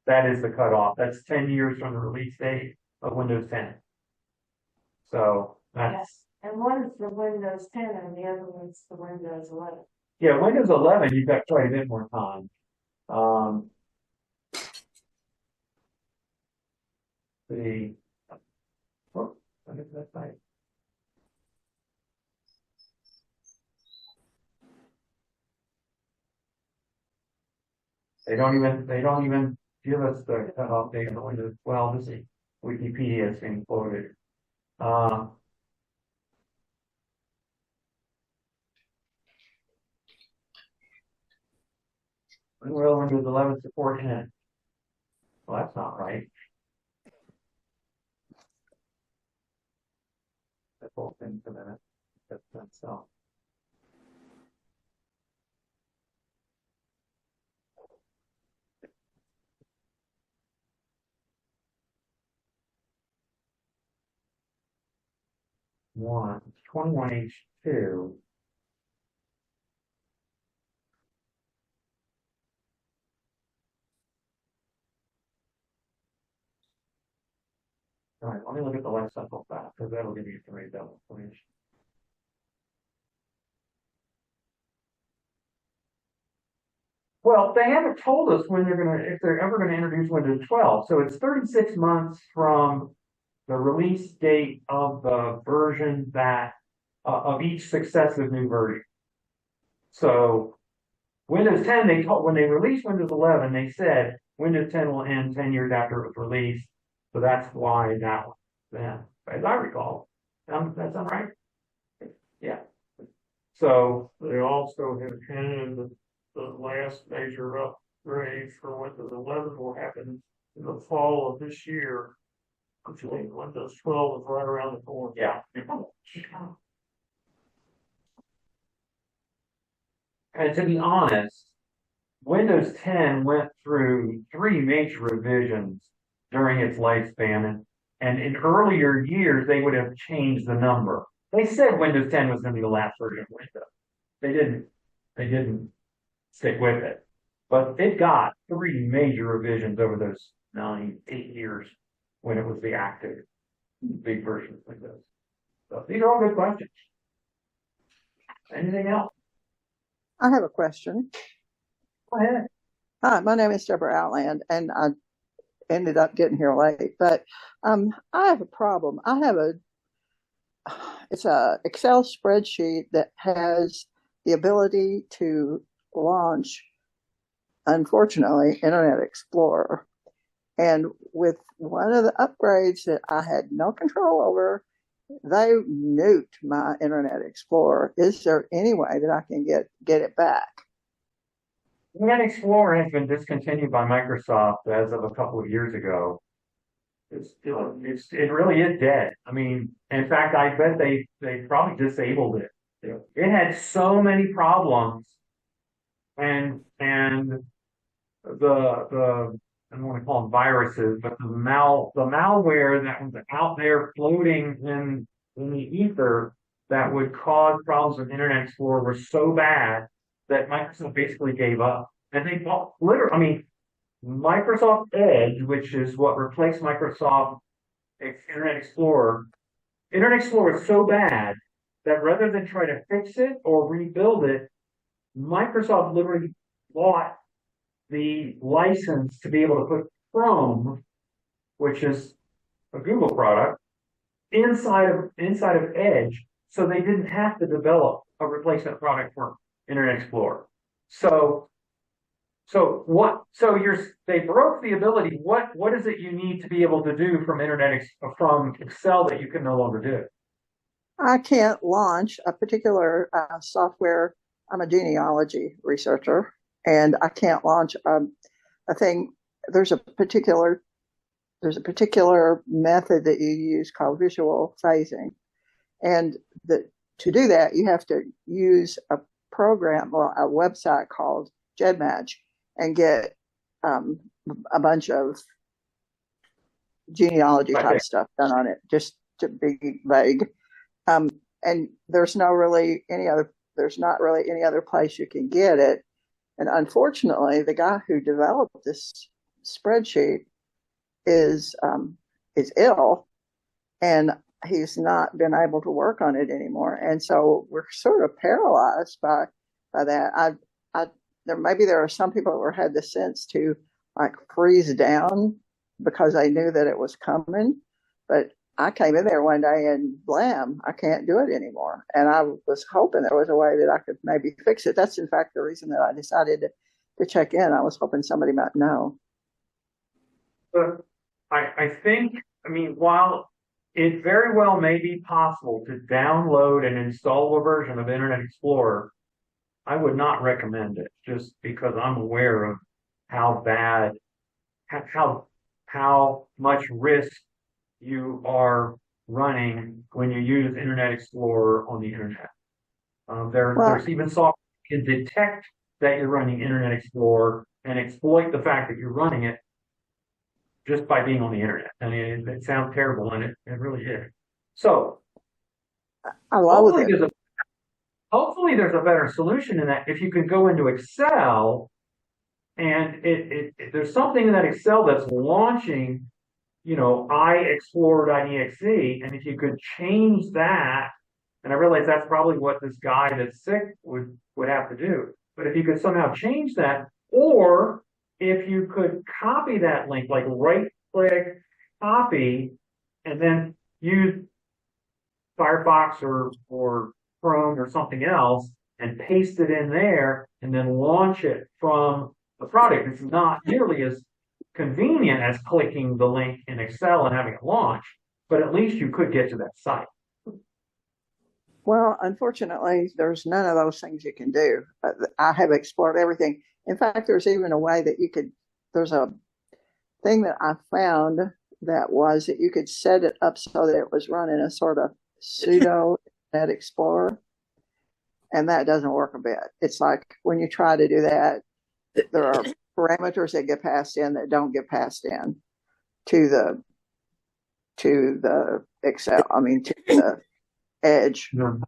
A: that is the cutoff. That's 10 years from the release date of Windows 10. So that's
B: yes, and one's the Windows 10 and the other one's the Windows 11.
A: yeah, Windows 11 you've got quite a bit more time. What is that site? They don't even give us the cutoff date on Windows 12. This is Wikipedia is being quoted. When will Windows 11 support 10? Well, that's not right. That whole thing's a minute. That's so. One, 21H2. All right, let me look at the life cycle file because that'll give you the right double information. Well, they haven't told us when if they're ever gonna introduce Windows 12. So it's 36 months from the release date of the version that of each successive new version. So Windows 10, when they released Windows 11, they said Windows 10 will end 10 years after it was released. So that's why that one, then, as I recall. That sound right? Yeah. So,
E: They also have hinted that the last major upgrade for Windows 11 will happen in the fall of this year. Which means Windows 12 is right around the corner.
A: yeah. And to be honest, Windows 10 went through 3 major revisions during its lifespan, and in earlier years, they would have changed the number. They said Windows 10 was going to be the last version of Windows. They didn't stick with it. But it got 3 major revisions over those 8 years when it was the active big version of Windows. So these are all good questions. Anything else?
F: I have a question.
A: Go ahead.
F: Hi, my name is Deborah Outland, and I ended up getting here late. But I have a problem. It's a Excel spreadsheet that has the ability to launch, unfortunately, Internet Explorer. And with one of the upgrades that I had no control over, they nuked my Internet Explorer. Is there any way that I can get it back?
A: Internet Explorer has been discontinued by Microsoft as of a couple of years ago. It really is dead. I mean, in fact, I bet they probably disabled it. It had so many problems, and the I don't want to call them viruses, but the malware that was out there floating in the ether that would cause problems with Internet Explorer were so bad that Microsoft basically gave up. And they bought literally, I mean, Microsoft Edge, which is what replaced Microsoft Internet Explorer. Internet Explorer is so bad that rather than try to fix it or rebuild it, Microsoft literally bought the license to be able to put Chrome, which is a Google product, inside of Edge, so they didn't have to develop a replacement product for Internet Explorer. They broke the ability. What is it you need to be able to do from from Excel that you can no longer do?
F: I can't launch a particular software. I'm a genealogy researcher, and I can't launch a thing. There's a particular method that you use called visual phasing, and to do that you have to use a program or a website called GEDmatch and get a bunch of genealogy type stuff done on it, just to be vague. And there's not really any other place you can get it. And unfortunately, the guy who developed this spreadsheet is ill, and he's not been able to work on it anymore. And so we're sort of paralyzed by that. There are some people who had the sense to like freeze down because they knew that it was coming, but I came in there one day and blam, I can't do it anymore. And I was hoping there was a way that I could maybe fix it. That's in fact the reason that I decided to check in. I was hoping somebody might know.
A: But I think, while it very well may be possible to download and install a version of Internet Explorer, I would not recommend it just because I'm aware of how bad, how much risk you are running when you use Internet Explorer on the internet. There's even software that can detect that you're running Internet Explorer and exploit the fact that you're running it just by being on the internet. I mean, it sounds terrible, and it really is. So, hopefully there's a better solution in that. If you could go into Excel and there's something in that Excel that's launching, iExplorer.exe, and if you could change that, and I realize that's probably what this guy that's sick would have to do, but if you could somehow change that, or if you could copy that link, like right click, copy, and then use Firefox or Chrome or something else and paste it in there and then launch it from the product. It's not nearly as convenient as clicking the link in Excel and having it launch, but at least you could get to that site.
F: Well, unfortunately, there's none of those things you can do. I have explored everything. In fact, there's even a way that you could, there's a thing that I found that was that you could set it up so that it was running a sort of pseudo Internet Explorer, and that doesn't work a bit. It's like when you try to do that, there are parameters that get passed in that don't get passed in to the Excel. I mean, to the Edge.
A: No,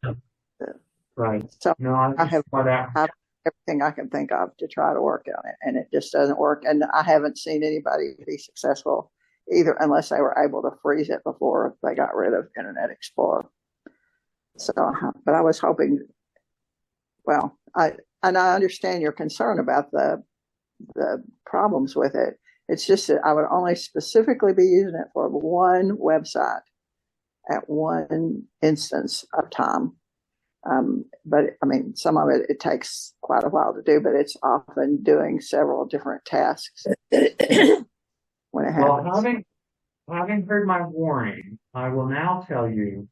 A: right.
F: So
A: No,
F: I have
A: that.
F: everything I can think of to try to work on it, and it just doesn't work. And I haven't seen anybody be successful either, unless they were able to freeze it before they got rid of Internet Explorer. So, but I was hoping. Well, I understand your concern about the problems with it. It's just that I would only specifically be using it for one website at one instance of time. But I mean, some of it takes quite a while to do, but it's often doing several different tasks when it happens.
A: Well, having heard my warning, I will now tell you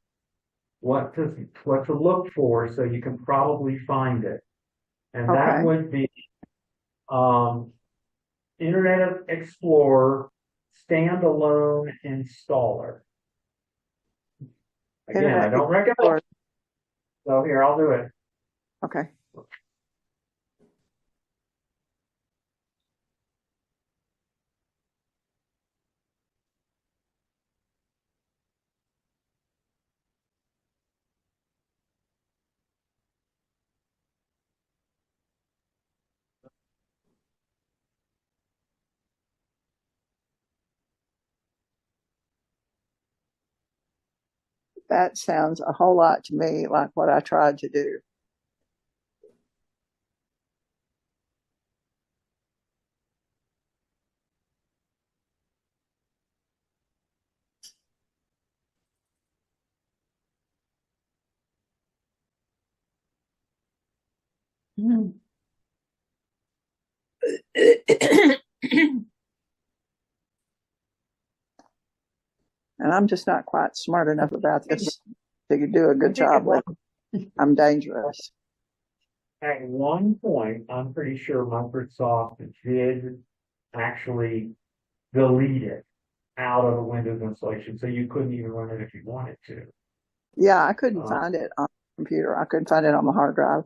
A: what to look for so you can probably find it. And that would be Internet Explorer standalone installer. Again, I don't recommend it. So here, I'll do it.
F: Okay. That sounds a whole lot to me like what I tried to do. And I'm just not quite smart enough about this to do a good job with it. I'm dangerous.
A: At one point, I'm pretty sure Microsoft did actually delete it out of a Windows installation, so you couldn't even run it if you wanted to.
F: Yeah, I couldn't find it on the computer. I couldn't find it on my hard drive.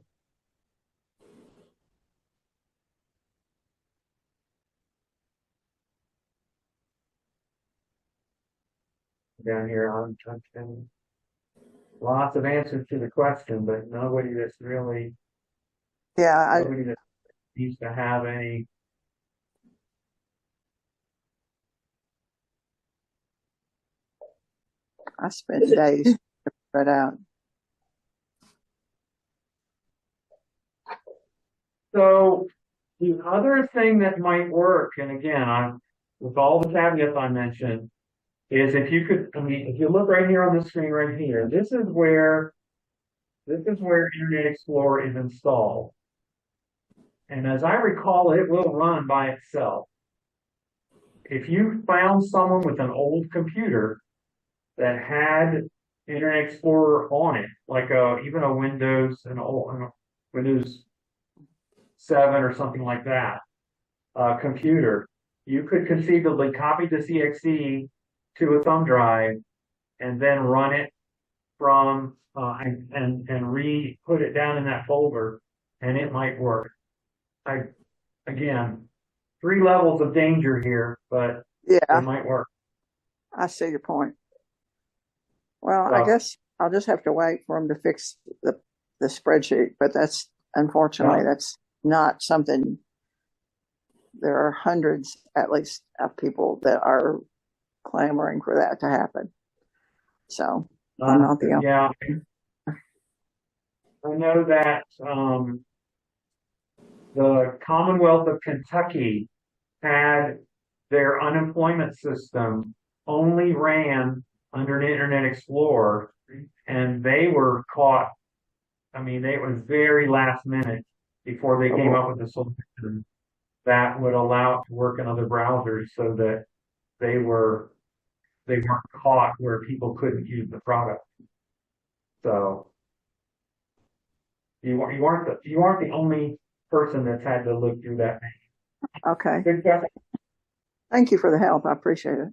A: Down here, I'm touching lots of answers to the question, but nobody that's really nobody that needs to have any.
F: I spent days spread out.
A: So the other thing that might work, and again, with all the caveats I mentioned, is if you could, I mean, if you look right here on the screen right here, this is where Internet Explorer is installed. And as I recall, it will run by itself. If you found someone with an old computer that had Internet Explorer on it, like even a Windows, Windows 7 or something like that, computer, you could conceivably copy the CXE to a thumb drive and then run it from and put it down in that folder, and it might work. Again, 3 levels of danger here, but it might work.
F: I see your point. Well, I guess I'll just have to wait for them to fix the spreadsheet, but that's unfortunately that's not something. There are hundreds, at least, of people that are clamoring for that to happen. So I'm not the only.
A: Yeah, I know that the Commonwealth of Kentucky had their unemployment system only ran under an Internet Explorer, and they were caught. I mean, it was very last minute before they came up with a solution that would allow it to work in other browsers, so that they weren't caught where people couldn't use the product. So You aren't the only person that's had to look through that.
F: Okay.
A: Good question.
F: Thank you for the help. I appreciate it.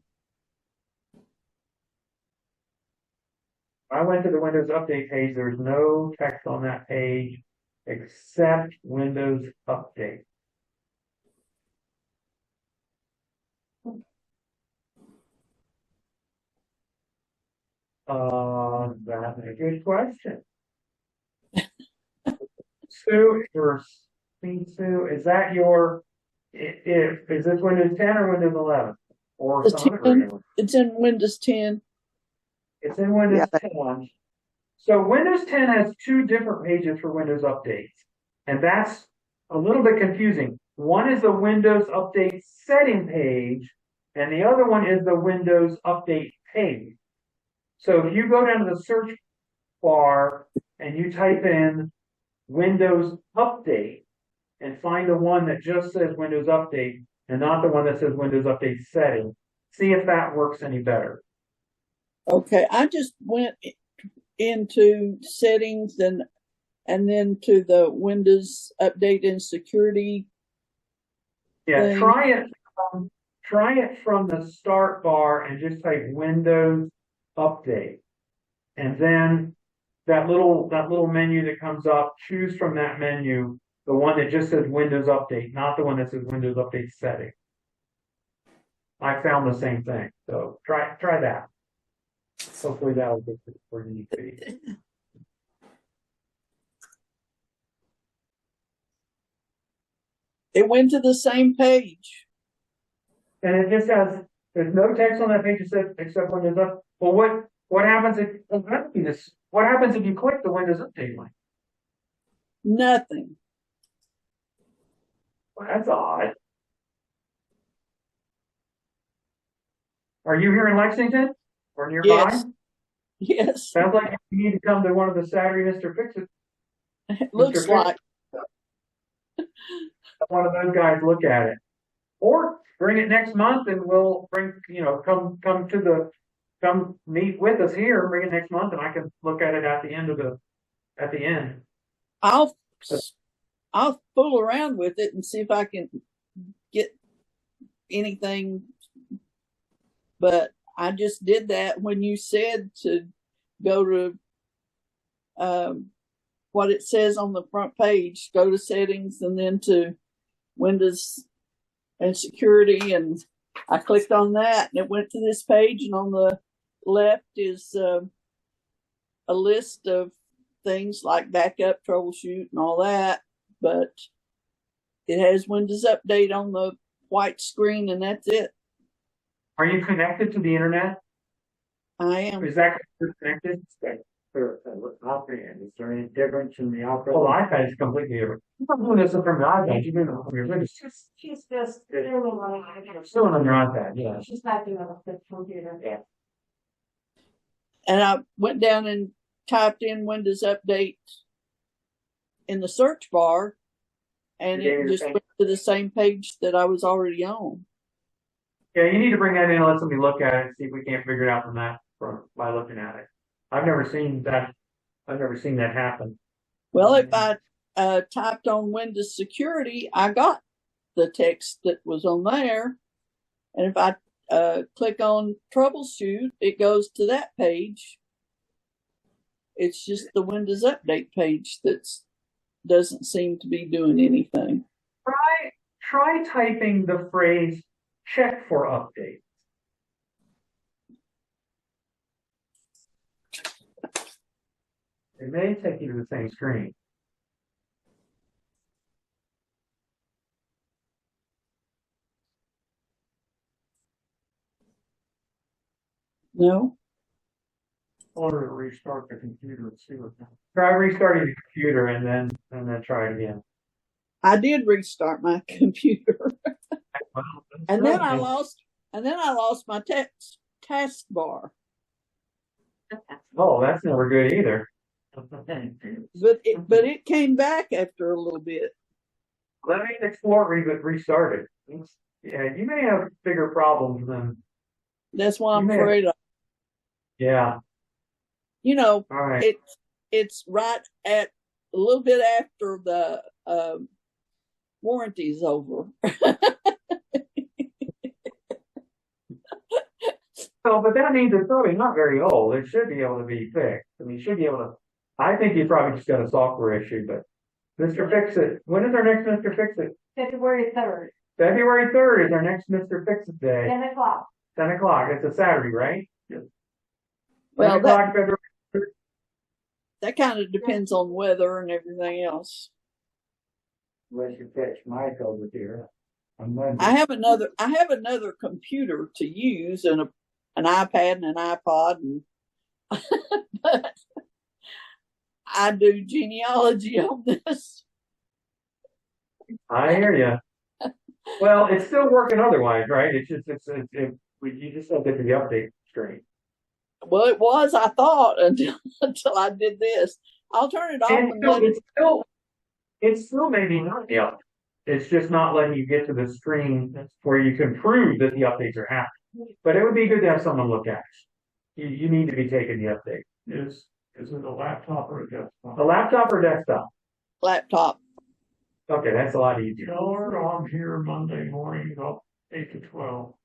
A: I went to the Windows Update page. There's no text on that page except Windows Update. That's a good question. Sue, Sue, is that your, is this Windows 10 or Windows 11? Or
G: The
A: some other
G: 10,
A: version?
G: it's in Windows 10.
A: It's in Windows
F: Yeah.
A: 10. So Windows 10 has two different pages for Windows updates. And that's a little bit confusing. One is the Windows Update setting page, and the other one is the Windows Update page. So if you go down to the search bar and you type in Windows Update and find the one that just says Windows Update and not the one that says Windows Update setting, see if that works any better.
G: Okay, I just went into settings and then to the Windows Update and Security.
A: Yeah,
G: thing.
A: try it from the start bar and just type Windows Update. And then that little menu that comes up, choose from that menu the one that just says Windows Update, not the one that says Windows Update setting. I found the same thing. So try that. Hopefully that'll get it where you need to be.
G: It went to the same page.
A: And it just has, there's no text on that page except Windows Up. Well, what happens if you click the Windows Update link?
G: Nothing.
A: Well, that's odd. Are you here in Lexington or nearby?
G: Yes. Yes,
A: Sounds like you need to come to one of the Saturday Mr. Fix-It.
G: it looks
A: Mr.
G: like.
A: One of those guys look at it. Or bring it next month and we'll come meet with us here, bring it next month and I can look at it at the end.
G: I'll fool around with it and see if I can get anything. But I just did that when you said to go to what it says on the front page, go to settings and then to Windows and security. And I clicked on that and it went to this page, and on the left is a list of things like backup, troubleshoot, and all that. But it has Windows Update on the white screen, and that's it.
A: Are you connected to the internet?
G: I am.
A: Is that connected?
D: Is there any difference in the operating?
A: Well, the iPad is completely different. I'm doing this from the iPad. You do on your Windows.
B: She's just doing on
A: You're still on your iPad, yeah.
B: She's not doing it on the computer.
A: Yeah.
G: And I went down and typed in Windows Update in the search bar, and it just went to the same page that I was already on.
A: Yeah, you need to bring that in and let somebody look at it and see if we can't figure it out by looking at it. I've never seen that happen.
G: Well, if I typed on Windows Security, I got the text that was on there. And if I click on Troubleshoot, it goes to that page. It's just the Windows Update page that doesn't seem to be doing anything.
A: Try typing the phrase "check for updates." It may take you to the same screen.
G: No?
E: Order to restart the computer and see what happens.
A: Try restarting the computer and then try it again.
G: I did restart my computer.
A: Well,
G: And then I lost my taskbar.
A: Oh, that's never good either.
G: But it came back after a little bit.
A: Let me explore restart it. Yeah, you may have bigger problems than.
G: That's why I'm
A: You may have-
G: afraid of.
A: Yeah.
G: You know,
A: All right.
G: it's right at a little bit after the warranty's over.
A: So, but that means it's probably not very old. It should be able to be fixed. I mean, you should be able to. I think you probably just got a software issue, but Mr. Fix-It, when is our next Mr. Fix-It?
B: February 3rd,
A: February 3rd is our next Mr. Fix-It day.
B: 10 o'clock.
A: 10 o'clock. It's a Saturday, right?
E: Yes.
A: 10
G: Well,
A: o'clock, February.
G: that kind of depends on weather and everything else.
D: Unless you catch Mike over here on Monday.
G: I have another computer to use and an iPad and an iPod, and but I do genealogy on this.
A: I hear you. Well, it's still working otherwise, right? It's just, you just have to get the update straight.
G: Well, it was, I thought, until I did this. I'll turn it off
A: And
G: and
A: so
G: let it.
A: it's still maybe not the update. It's just not letting you get to the screen where you can prove that the updates are happening. But it would be good to have someone look at it. You need to be taking the update.
E: Is it a laptop or a desktop?
A: A laptop or desktop?
G: Laptop.
A: Okay, that's a lot easier.
E: Or I'm here Monday morning about 8 to 12.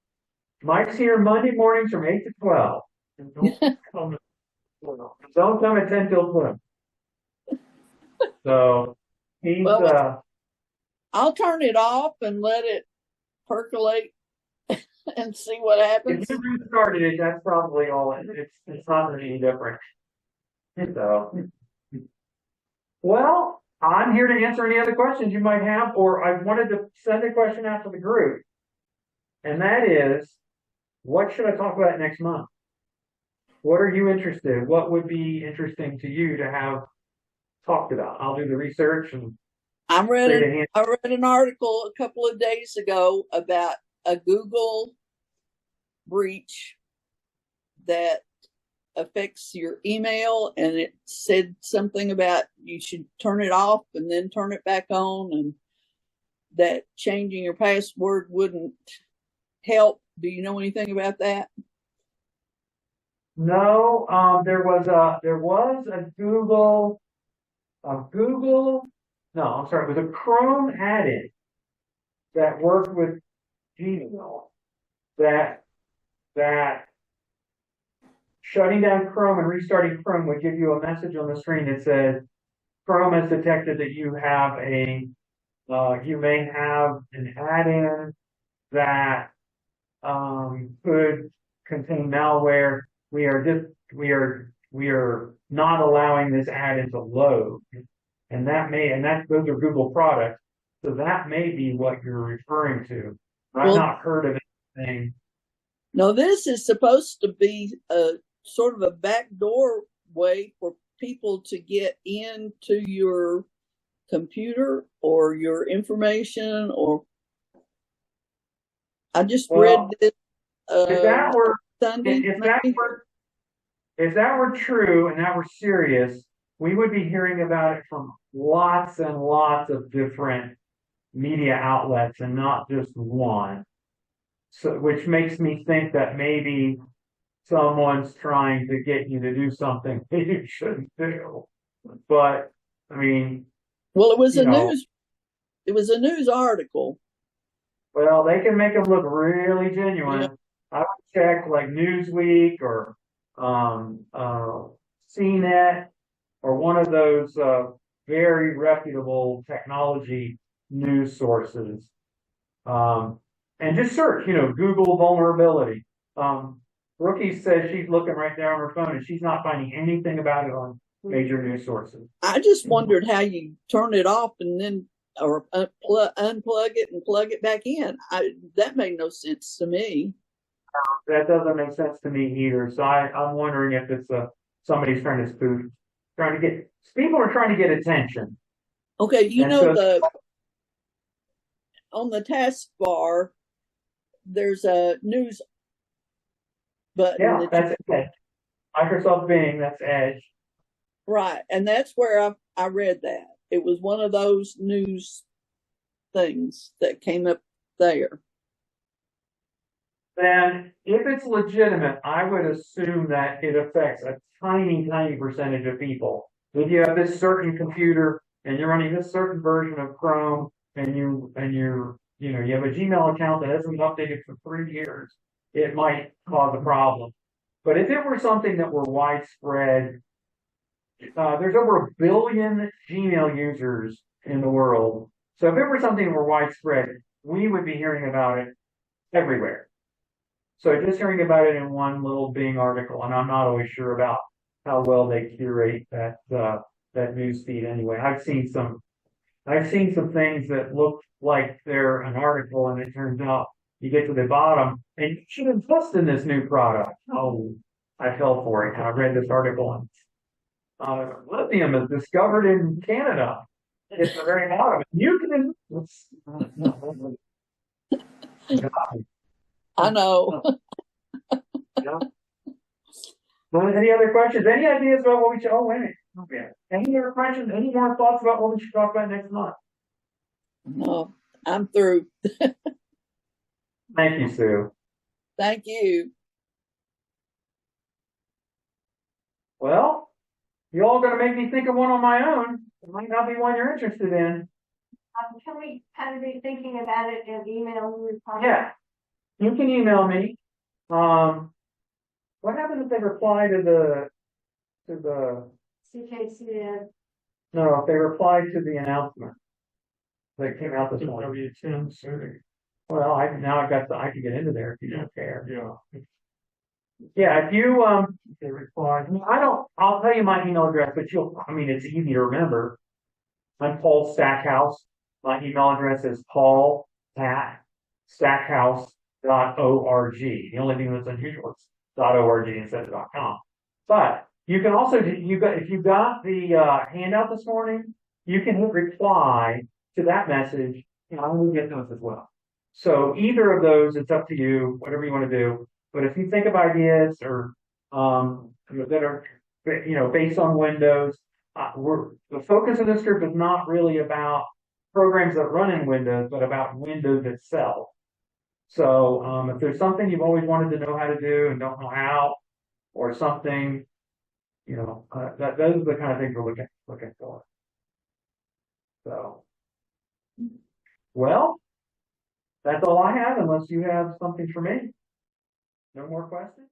A: Mike's here Monday mornings from 8 to 12.
E: And don't come at 12.
A: Don't come at 10 till 12. So he's
G: Well, I'll turn it off and let it percolate and see what happens.
A: if you restarted it, that's probably all. It's not any different. So, well, I'm here to answer any other questions you might have, or I wanted to send a question out to the group, and that is, what should I talk about next month? What are you interested? What would be interesting to you to have talked about? I'll do the research and
G: I read
A: create
G: an article a couple of days ago about a Google breach that affects your email, and it said something about you should turn it off and then turn it back on, and that changing your password wouldn't help. Do you know anything about that?
A: No, there was a Google, no, I'm sorry, it was a Chrome add-in that worked with Gmail that shutting down Chrome and restarting Chrome would give you a message on the screen that says Chrome has detected that you have you may have an add-in that could contain malware. We are not allowing this add-in to load, and those are Google products, so that may be what you're referring to. I've not heard of anything.
G: No, this is supposed to be a sort of a backdoor way for people to get into your computer or your information. Or I just read this.
A: If that were
G: Sunday,
A: if that were true and that were serious, we would be hearing about it from lots and lots of different media outlets and not just one. So, which makes me think that maybe someone's trying to get you to do something that you shouldn't do. But I mean,
G: well, it was a news article.
A: Well, they can make them look really genuine. Yeah. I would check like Newsweek or CNET or one of those very reputable technology news sources. And just search, Google vulnerability. Rookie says she's looking right there on her phone and she's not finding anything about it on major news sources.
G: I just wondered how you turn it off and then or unplug it and plug it back in. That made no sense to me.
A: That doesn't make sense to me either. So I'm wondering if it's somebody's trying to spoof, people are trying to get attention.
G: Okay, on the taskbar, there's a news button.
A: Yeah, that's Edge. Microsoft Bing, that's Edge.
G: Right, and that's where I read that. It was one of those news things that came up there.
A: Then, if it's legitimate, I would assume that it affects a tiny, tiny percentage of people. if you have this certain computer and you're running this certain version of Chrome and you have a Gmail account that hasn't been updated for 3 years, it might cause a problem. But if it were something that were widespread, there's over 1 billion Gmail users in the world. So if it were something that were widespread, we would be hearing about it everywhere. So just hearing about it in one little Bing article, and I'm not always sure about how well they curate that news feed anyway. I've seen some things that look like they're an article, and it turns out you get to the bottom and you should invest in this new product. Oh, I fell for it. I read this article, and lithium is discovered in Canada. It's the very bottom. You can.
G: I know.
A: Yeah. Well, any other questions? Any ideas about what we should? Oh, wait a minute. Okay. Any other questions? Any more thoughts about what we should talk about next month?
G: No, I'm through.
A: Thank you, Sue.
G: Thank you.
A: Well, you all going to make me think of one on my own. It might not be one you're interested in.
B: Can we kind of be thinking about it and email you?
A: Yeah, you can email me. What happens if they reply to the
B: CKCN.
A: no, if they reply to the announcement that came out this morning?
E: W10 city.
A: Well, I can get into there if you don't care.
E: Yeah.
A: Yeah, if you
E: They reply.
A: I'll tell you my email address, but it's easy to remember. I'm Paul Stackhouse. My email address is paul@stackhouse.org. The only thing that's unusual is .org instead of .com. But you can also, if you got the handout this morning, you can hit reply to that message, and I will get those as well. So either of those, it's up to you, whatever you want to do. But if you think of ideas or that are based on Windows, the focus of this group is not really about programs that run in Windows, but about Windows itself. So if there's something you've always wanted to know how to do and don't know how, or something, those are the kind of things we're looking for. So, well, that's all I have, unless you have something for me. No more questions?